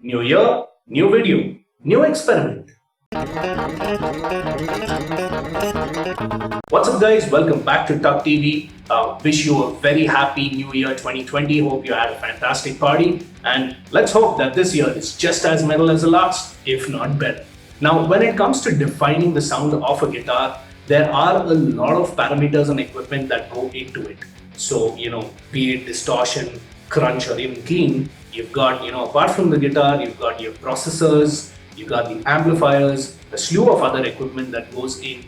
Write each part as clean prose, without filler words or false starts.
New year, new video, new experiment. What's up, guys? Welcome back to Tuck TV. Wish you a very happy New Year 2020. Hope you had a fantastic party, and let's hope that this year is just as metal as the last, if not better. Now, when it comes to defining the sound of a guitar, there are a lot of parameters and equipment that go into it. So, be it distortion, crunch, or even clean, you've got, apart from the guitar, you've got your processors, you've got the amplifiers, a slew of other equipment that goes in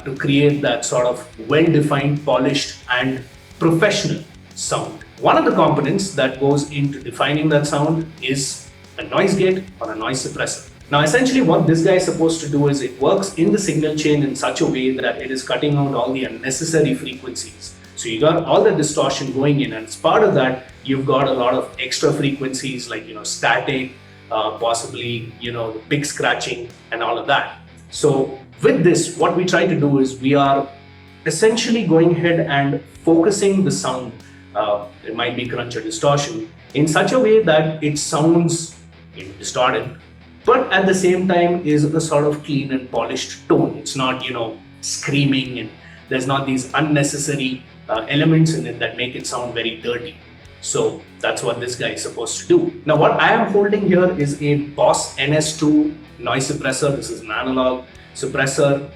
to create that sort of well-defined, polished, and professional sound. One of the components that goes into defining that sound is a noise gate or a noise suppressor. Now, essentially what this guy is supposed to do is it works in the signal chain in such a way that it is cutting out all the unnecessary frequencies. So you got all the distortion going in, and as part of that, you've got a lot of extra frequencies like, static, possibly, the pick scratching and all of that. So with this, what we try to do is we are essentially going ahead and focusing the sound, it might be crunch or distortion, in such a way that it sounds distorted, but at the same time is a sort of clean and polished tone. It's not, screaming, and there's not these unnecessary elements in it that make it sound very dirty. So that's what this guy is supposed to do. Now, what I am holding here is a Boss NS2 noise suppressor. This is an analog suppressor.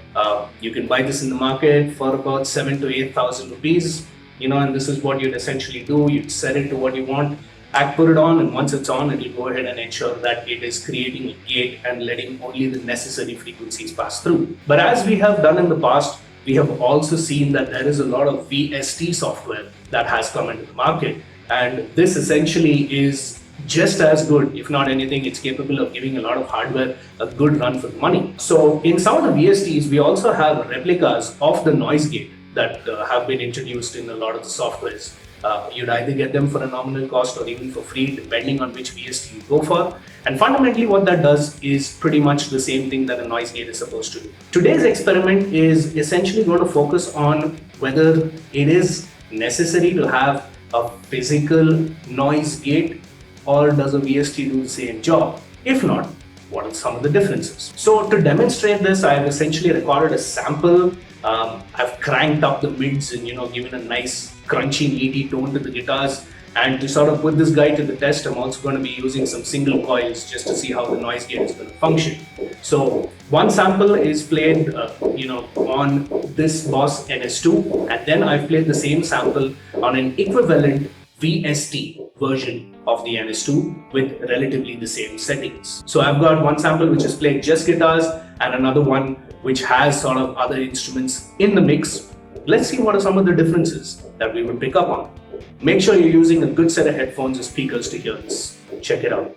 You can buy this in the market for about 7,000 to 8,000 rupees. And this is what you'd essentially do. You'd set it to what you want, put it on, and once it's on, it'll go ahead and ensure that it is creating a gate and letting only the necessary frequencies pass through. But as we have done in the past, we have also seen that there is a lot of VST software that has come into the market. And this essentially is just as good, if not anything, it's capable of giving a lot of hardware a good run for the money. So in some of the VSTs, we also have replicas of the noise gate that have been introduced in a lot of the softwares. You'd either get them for a nominal cost or even for free, depending on which VST you go for. And fundamentally, what that does is pretty much the same thing that a noise gate is supposed to do. Today's experiment is essentially going to focus on whether it is necessary to have a physical noise gate, or does a VST do the same job? If not, what are some of the differences? So to demonstrate this, I have essentially recorded a sample. I've cranked up the mids and given a nice crunchy, meaty tone to the guitars. And to sort of put this guy to the test, I'm also going to be using some single coils just to see how the noise gate is going to function. So one sample is played, on this Boss NS2, and then I've played the same sample on an equivalent VST version of the NS2 with relatively the same settings. So I've got one sample which is playing just guitars and another one which has sort of other instruments in the mix. Let's see what are some of the differences that we would pick up on. Make sure you're using a good set of headphones or speakers to hear this. Check it out.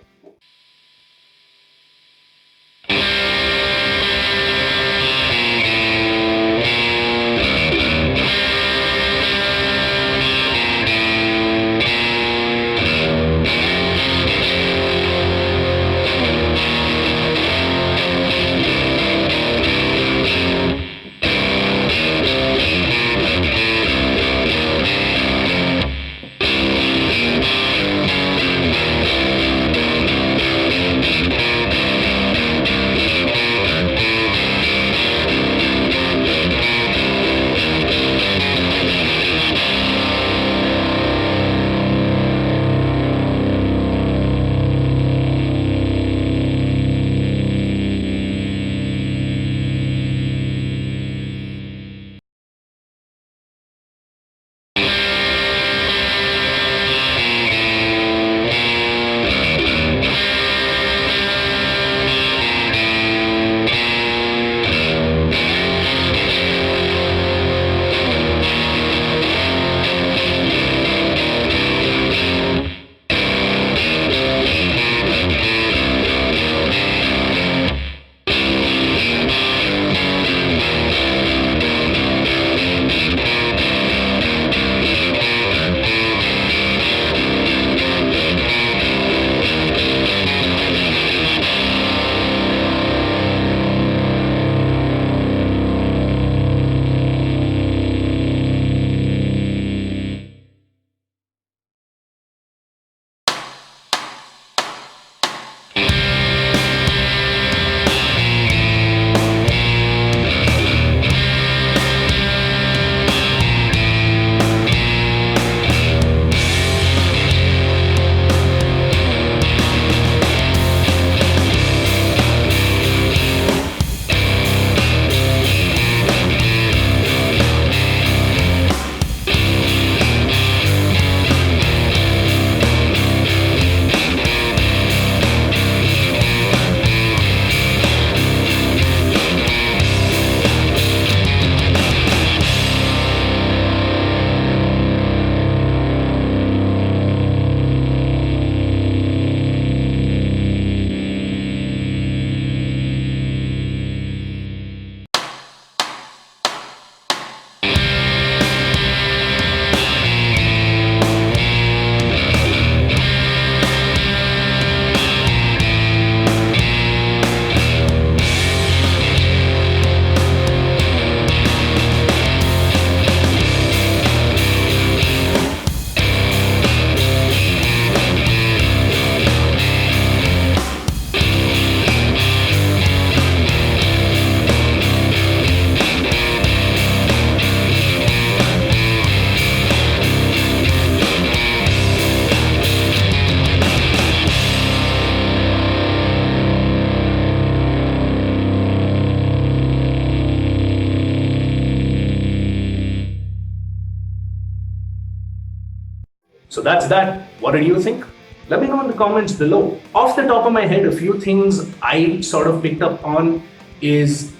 that's that. What did you think? Let me know in the comments below. Off the top of my head, a few things I sort of picked up on is,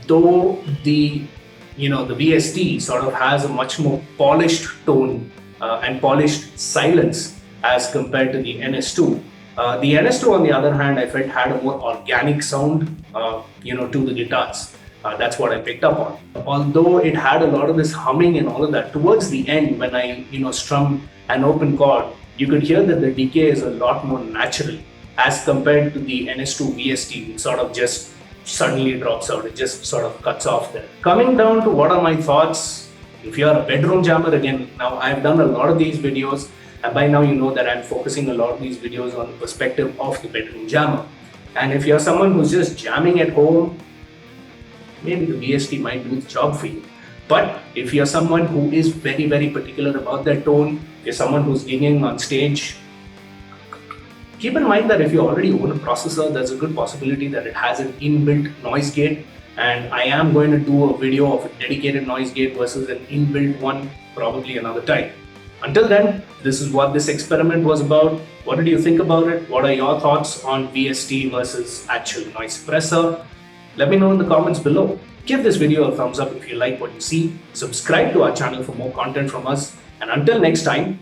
though the VST sort of has a much more polished tone and polished silence as compared to the NS2. The NS2, on the other hand, I felt had a more organic sound, to the guitars. That's what I picked up on. Although it had a lot of this humming and all of that, towards the end, when I strum an open chord, you could hear that the decay is a lot more natural as compared to the NS2 VST, which sort of just suddenly drops out. It just sort of cuts off there. Coming down to what are my thoughts, if you're a bedroom jammer, again, now I've done a lot of these videos, and by now you know that I'm focusing a lot of these videos on the perspective of the bedroom jammer. And if you're someone who's just jamming at home, maybe the VST might do the job for you. But if you're someone who is very, very particular about their tone, if you're someone who's gigging on stage, keep in mind that if you already own a processor, there's a good possibility that it has an inbuilt noise gate. And I am going to do a video of a dedicated noise gate versus an inbuilt one probably another time. Until then, this is what this experiment was about. What did you think about it? What are your thoughts on VST versus actual noise suppressor? Let me know in the comments below. Give this video a thumbs up if you like what you see. Subscribe to our channel for more content from us. And until next time,